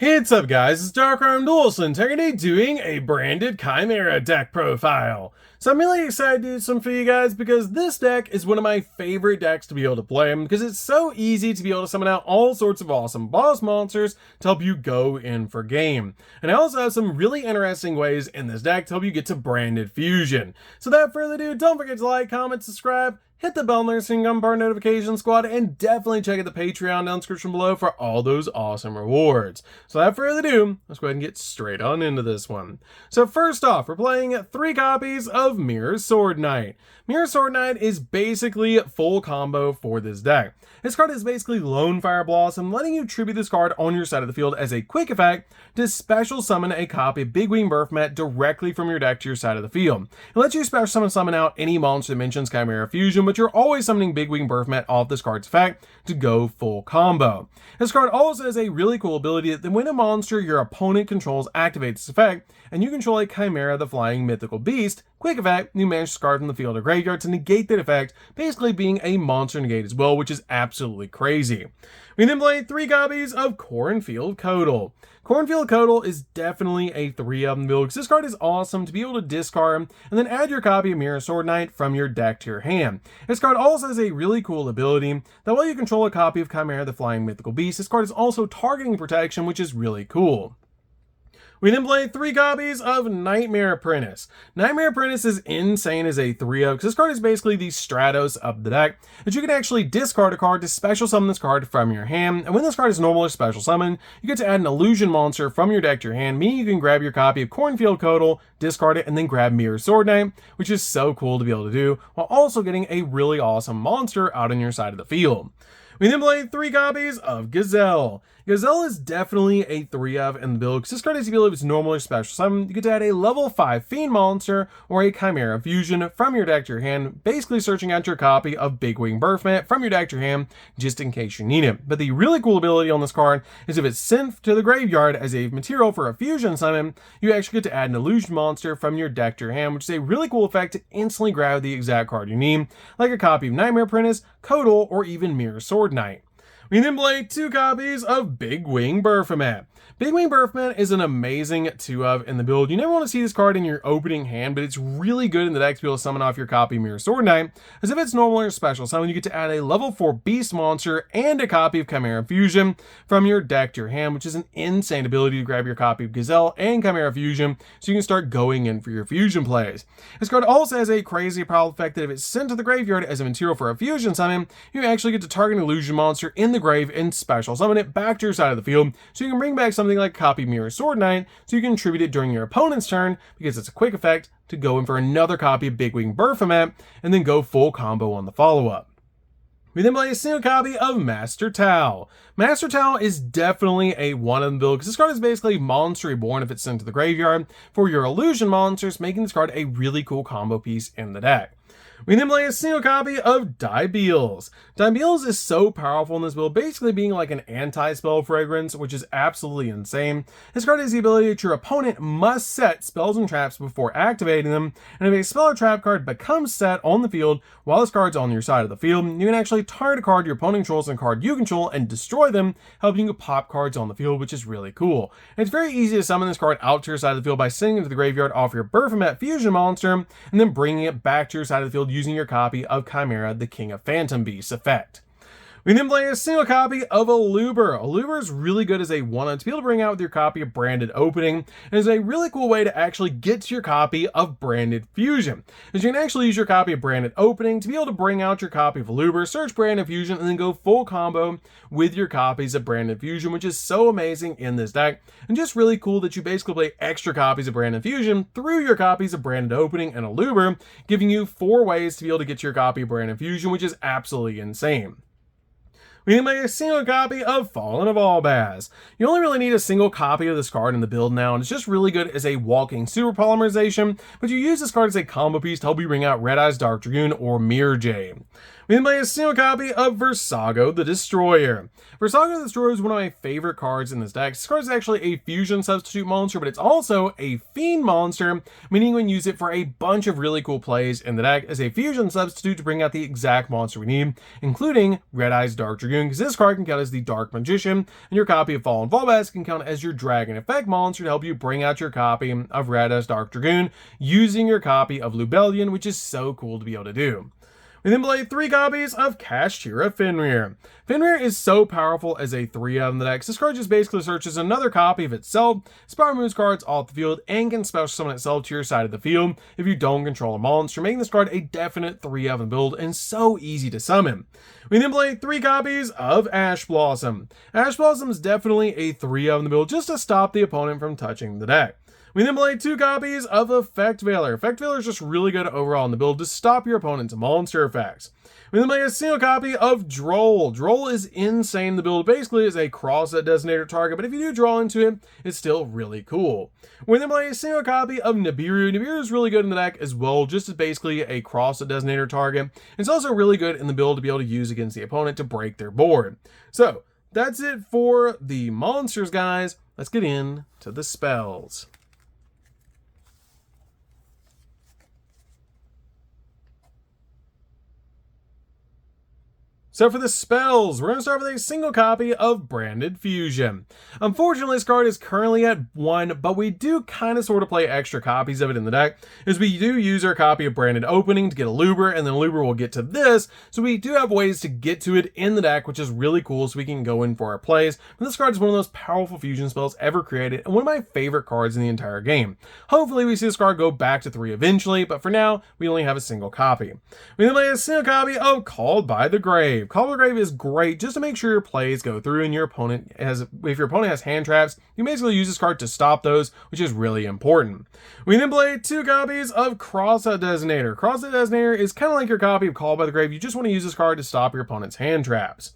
What's up guys, it's DarkArmedDuelist and today doing a branded Chimera deck profile. So I'm really excited to do some for you guys because this deck is one of my favorite decks to be able to play because it's so easy to be able to summon out all sorts of awesome boss monsters to help you go in for game. And I also have some really interesting ways in this deck to help you get to branded fusion. So without further ado, don't forget to like, comment, subscribe, hit the bell notification so you can become part of notification squad, and definitely check out the Patreon down in the description below for all those awesome rewards. So without further ado, let's go ahead and get straight on into this one. So first off, we're playing 3 copies of Mirror Sword Knight. Mirror Sword Knight is basically full combo for this deck. This card is basically Lone Fire Blossom, letting you tribute this card on your side of the field as a quick effect to special summon a copy of Big Wing Berthmat directly from your deck to your side of the field. It lets you special summon out any monster that mentions Chimera Fusion, but you're always summoning Big Wing Berthmat off this card's effect to go full combo. This card also has a really cool ability that when a monster your opponent controls activates this effect, and you control a Chimera the Flying Mythical Beast, quick effect, you manage to discard from the field or graveyard to negate that effect, basically being a monster negate as well, which is absolutely crazy. We then play 3 copies of Cornfield Codal. Cornfield Codal is definitely a 3-of in the build because this card is awesome to be able to discard and then add your copy of Mirror Sword Knight from your deck to your hand. This card also has a really cool ability that while you control a copy of Chimera the Flying Mythical Beast, this card is also targeting protection, which is really cool. We then play 3 copies of Nightmare Apprentice. Nightmare Apprentice is insane as a 3-of because this card is basically the Stratos of the deck, that you can actually discard a card to special summon this card from your hand, and when this card is normal or special summon, you get to add an illusion monster from your deck to your hand, meaning you can grab your copy of Cornfield Codal, discard it, and then grab Mirror Sword Knight, which is so cool to be able to do, while also getting a really awesome monster out on your side of the field. We then play 3 copies of Gazelle. Gazelle is definitely a 3-of in the build because this card has the ability if it's normal or special summon, you get to add a level 5 Fiend monster or a Chimera Fusion from your deck to your hand, basically searching out your copy of Big Wing Berthmat from your deck to your hand just in case you need it. But the really cool ability on this card is if it's sent to the graveyard as a material for a fusion summon, you actually get to add an illusion monster from your deck to your hand, which is a really cool effect to instantly grab the exact card you need, like a copy of Nightmare Apprentice, Codal, or even Mirror Sword Knight. We then play 2 copies of Big Wing Berthmat. Big Wing Berthmat is an amazing 2-of in the build. You never want to see this card in your opening hand, but it's really good in the deck to be able to summon off your copy of Mirror Sword Knight, as if it's normal or special summon, you get to add a level 4 Beast monster and a copy of Chimera Fusion from your deck to your hand, which is an insane ability to grab your copy of Gazelle and Chimera Fusion, so you can start going in for your fusion plays. This card also has a crazy powerful effect that if it's sent to the graveyard as a material for a fusion summon, you actually get to target an illusion monster in the grave and special summon it back to your side of the field, so you can bring back something like copy Mirror Sword Knight, so you can tribute it during your opponent's turn because it's a quick effect to go in for another copy of Big Wing Berthmat and then go full combo on the follow-up. We then play a single copy of Master Tau. Master Tau is definitely a 1-of in the build because this card is basically Monster Reborn if it's sent to the graveyard for your illusion monsters, making this card a really cool combo piece in the deck. We then play a single copy of Dibeals. Dibeals is so powerful in this build, basically being like an anti-spell fragrance, which is absolutely insane. This card has the ability that your opponent must set spells and traps before activating them, and if a spell or trap card becomes set on the field while this card's on your side of the field, you can actually target a card your opponent controls and a card you control and destroy them, helping you pop cards on the field, which is really cool. And it's very easy to summon this card out to your side of the field by sending it to the graveyard off your Berthmat Fusion monster, and then bringing it back to your side of the field using your copy of Chimera, the King of Phantom Beasts effect. We then play a single copy of Aluber. Aluber is really good as a 1-of to be able to bring out with your copy of Branded Opening, and is a really cool way to actually get to your copy of Branded Fusion. As you can actually use your copy of Branded Opening to be able to bring out your copy of Aluber, search Branded Fusion, and then go full combo with your copies of Branded Fusion, which is so amazing in this deck, and just really cool that you basically play extra copies of Branded Fusion through your copies of Branded Opening and Aluber, giving you 4 ways to be able to get your copy of Branded Fusion, which is absolutely insane. We then make a single copy of Fallen of Albaz. You only really need a single copy of this card in the build now, and it's just really good as a walking super polymerization, but you use this card as a combo piece to help you bring out Red Eyes Dark Dragoon or Mirror Jade. We then play a single copy of Versago the Destroyer. Versago the Destroyer is one of my favorite cards in this deck. This card is actually a fusion substitute monster, but it's also a fiend monster, meaning you can use it for a bunch of really cool plays in the deck as a fusion substitute to bring out the exact monster we need, including Red Eyes Dark Dragoon, Dragoon, because this card can count as the Dark Magician, and your copy of Fallen Fallbacks can count as your Dragon Effect monster to help you bring out your copy of Radas Dark Dragoon using your copy of Lubellion, which is so cool to be able to do. We then play 3 copies of Kashtira Fenrir. Fenrir is so powerful as a 3-of in the deck. This card just basically searches another copy of itself, Spire moves cards off the field, and can special summon itself to your side of the field if you don't control a monster, making this card a definite 3-of in the build and so easy to summon. We then play 3 copies of Ash Blossom. Ash Blossom is definitely a 3-of in the build just to stop the opponent from touching the deck. We then play 2 copies of Effect Veiler. Effect Veiler is just really good overall in the build to stop your opponent's monster effects. We then play a single copy of Droll. Droll is insane in the build. Basically, is a cross-set designator target, but if you do draw into it, it's still really cool. We then play a single copy of Nibiru. Nibiru is really good in the deck as well, just as basically a cross-set designator target. It's also really good in the build to be able to use against the opponent to break their board. So, that's it for the monsters, guys. Let's get into the spells. So for the spells, we're going to start with a single copy of Branded Fusion. Unfortunately, this card is currently at 1, but we do kind of sort of play extra copies of it in the deck, as we do use our copy of Branded Opening to get a Luber, and then Luber will get to this, so we do have ways to get to it in the deck, which is really cool, so we can go in for our plays. And this card is one of the most powerful fusion spells ever created, and one of my favorite cards in the entire game. Hopefully we see this card go back to 3 eventually, but for now, we only have a single copy. We then play a single copy of Called by the Grave. Called by the Grave is great just to make sure your plays go through and your opponent has, if your opponent has hand traps, you basically use this card to stop those, which is really important. We then play 2 copies of Cross-Out Designator. Cross-Out Designator is kind of like your copy of Called by the Grave. You just want to use this card to stop your opponent's hand traps.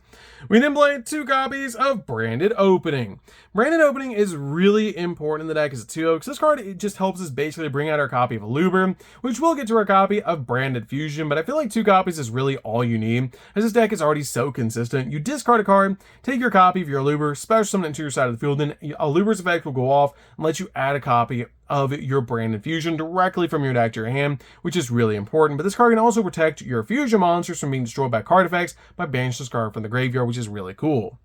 We then play 2 copies of Branded Opening. Branded Opening is really important in the deck as a 2-0, because this card, it just helps us basically bring out our copy of a Luber, which we'll get to our copy of Branded Fusion, but I feel like 2 copies is really all you need, as this deck is already so consistent. You discard a card, take your copy of your Luber, special summon it to your side of the field, then a Luber's effect will go off and let you add a copy of your Branded Fusion directly from your deck to your hand, which is really important. But this card can also protect your fusion monsters from being destroyed by card effects by banishing this card from the graveyard, which is really cool.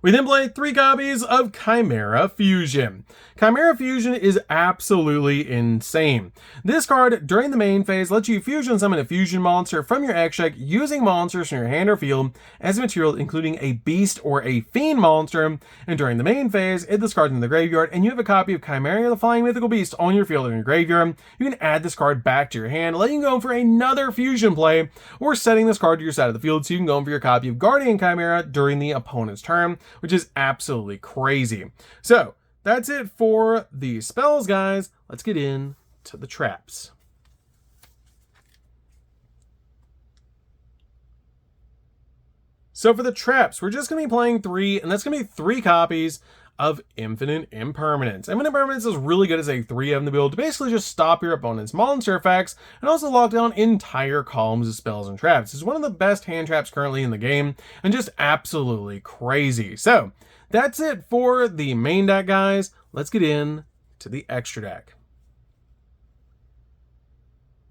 We then play 3 copies of Chimera Fusion. Chimera Fusion is absolutely insane. This card, during the main phase, lets you fusion summon a fusion monster from your X deck using monsters from your hand or field as a material, including a beast or a fiend monster. And during the main phase, if this card's in the graveyard and you have a copy of Chimera the Flying Mythical Beast on your field or in your graveyard, you can add this card back to your hand, letting you go for another fusion play, or setting this card to your side of the field so you can go for your copy of Guardian Chimera during the opponent's turn, which is absolutely crazy. So that's it for the spells, guys. Let's get into the traps. So for the traps, we're just going to be playing 3, and that's going to be 3 copies of Infinite Impermanence. Infinite Impermanence is really good as a 3-of in the build to basically just stop your opponent's monster effects and also lock down entire columns of spells and traps. It's one of the best hand traps currently in the game and just absolutely crazy. So that's it for the main deck, guys. Let's get in to the extra deck.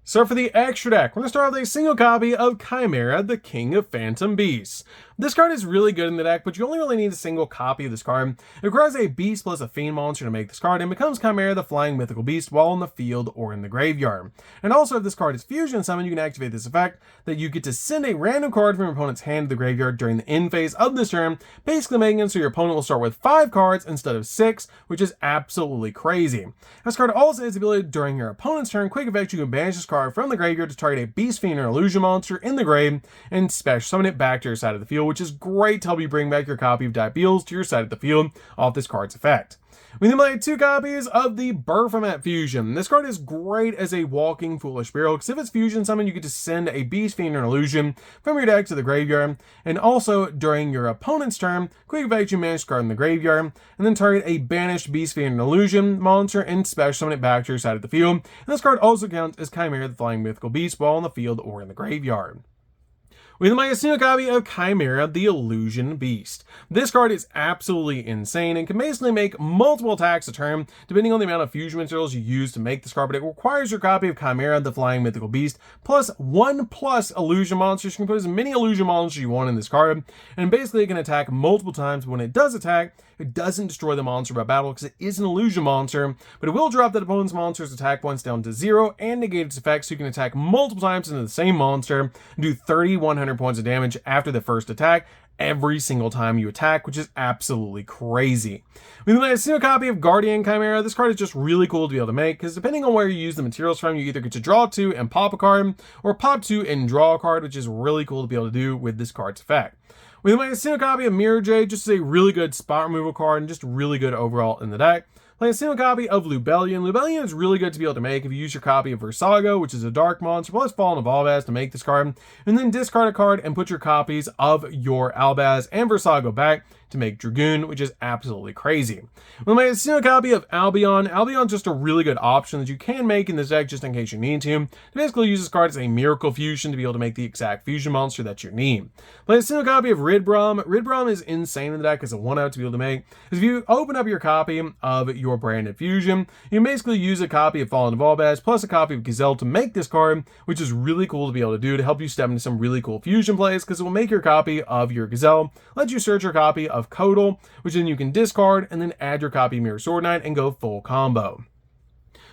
So for the extra deck, we're going to start with a single copy of Chimera, the King of Phantom Beasts. This card is really good in the deck, but you only really need a single copy of this card. It requires a beast plus a fiend monster to make this card, and becomes Chimera the Flying Mythical Beast while in the field or in the graveyard. And also, if this card is fusion summoned, you can activate this effect that you get to send a random card from your opponent's hand to the graveyard during the end phase of this turn, basically making it so your opponent will start with 5 cards instead of 6, which is absolutely crazy. This card also has the ability during your opponent's turn, quick effect, you can banish this card from the graveyard to target a beast, fiend, or illusion monster in the grave and special summon it back to your side of the field, which is great to help you bring back your copy of Diabeals to your side of the field off this card's effect. We then play 2 copies of the Baphomet Fusion. This card is great as a walking Foolish Burial, because if it's fusion summoned, you get to send a beast, fiend, or an illusion from your deck to the graveyard, and also during your opponent's turn, quick effect, you banish card in the graveyard, and then target a banished beast, fiend, and illusion monster and special summon it back to your side of the field. And this card also counts as Chimera the Flying Mythical Beast while in the field or in the graveyard. with my single copy of Chimera the Illusion Beast. This card is absolutely insane and can basically make multiple attacks a turn depending on the amount of fusion materials you use to make this card, but it requires your copy of Chimera the Flying Mythical Beast plus 1+ illusion monsters. You can put as many illusion monsters you want in this card, and basically it can attack multiple times. When it does attack, it doesn't destroy the monster by battle because it is an illusion monster, but it will drop that opponent's monster's attack points down to 0 and negate its effects, so you can attack multiple times into the same monster and do 3,100 points of damage after the first attack every single time you attack, which is absolutely crazy. With my single copy of Guardian Chimera, this card is just really cool to be able to make, because depending on where you use the materials from, you either get to draw 2 and pop a card, or pop 2 and draw a card, which is really cool to be able to do with this card's effect. With my single copy of Mirror Jade, just a really good spot removal card and just really good overall in the deck. Play a single copy of Lubellion. Lubellion is really good to be able to make if you use your copy of Versago, which is a dark monster, plus Fallen of Albaz to make this card, and then discard a card and put your copies of your Albaz and Versago back to make Dragoon, which is absolutely crazy. With my single copy of Albion, Albion's just a really good option that you can make in this deck just in case you need to basically use this card as a miracle fusion to be able to make the exact fusion monster that you need. Play a single copy of Ridbrom. Ridbrom is insane in the deck as a 1-out to be able to make. If you open up your copy of your branded fusion, you can basically use a copy of Fallen of Albaz plus a copy of Gazelle to make this card, which is really cool to be able to do to help you step into some really cool fusion plays, because it will make your copy of your Gazelle, let you search your copy of Codal, which then you can discard and then add your copy of Mirror Sword Knight and go full combo.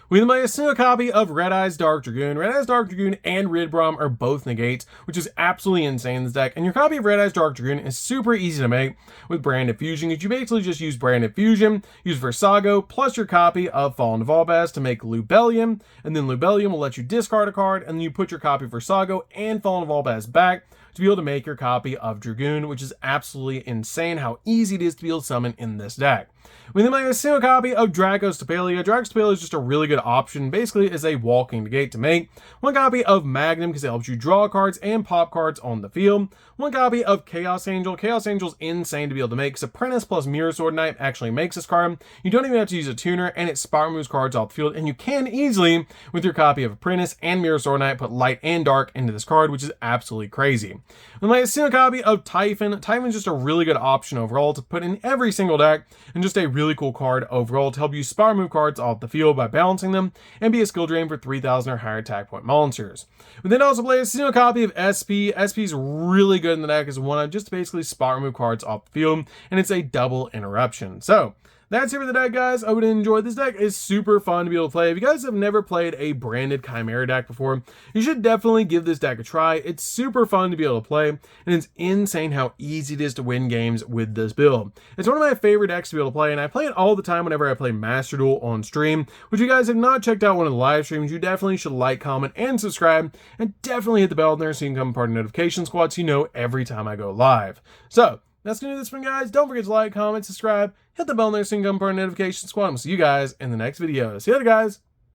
We then play a single copy of Red Eyes Dark Dragoon. Red Eyes Dark Dragoon and Ridbrom are both negates, which is absolutely insane in this deck. And your copy of Red Eyes Dark Dragoon is super easy to make with Branded Fusion, because you basically just use Branded Fusion, use Versago, plus your copy of Fallen of Albaz to make Lubellion, and then Lubellion will let you discard a card, and then you put your copy of Versago and Fallen of Albaz back to be able to make your copy of Dragoon, which is absolutely insane how easy it is to be able to summon in this deck. We then make a single copy of Dracos Tapalia. Dracos Tapalia is just a really good option, basically as a walking negate to make. One copy of Magnum, because it helps you draw cards and pop cards on the field. One copy of Chaos Angel. Chaos Angel's insane to be able to make, because Apprentice plus Mirror Sword Knight actually makes this card. You don't even have to use a tuner, and it spot removes cards off the field, and you can easily, with your copy of Apprentice and Mirror Sword Knight, put light and dark into this card, which is absolutely crazy. We make a single copy of Typhon. Typhon's just a really good option overall to put in every single deck, and just a really cool card overall to help you spot remove cards off the field by balancing them and be a skill drain for 3,000 or higher attack point monsters. We then also play a single copy of SP. SP is really good in the deck as one just to basically spot remove cards off the field, and it's a double interruption. So that's it for the deck, guys. I would enjoy this deck. It's super fun to be able to play. If you guys have never played a branded Chimera deck before, you should definitely give this deck a try. It's super fun to be able to play, and it's insane how easy it is to win games with this build. It's one of my favorite decks to be able to play, and I play it all the time whenever I play Master Duel on stream, which you guys have not checked out one of the live streams, you definitely should like, comment, and subscribe, and definitely hit the bell there so you can become part of the notification squad so you know every time I go live. So that's going to do this one, guys. Don't forget to like, comment, subscribe, hit the bell there so you can become part of the notification squad. We'll see you guys in the next video. See you later, guys.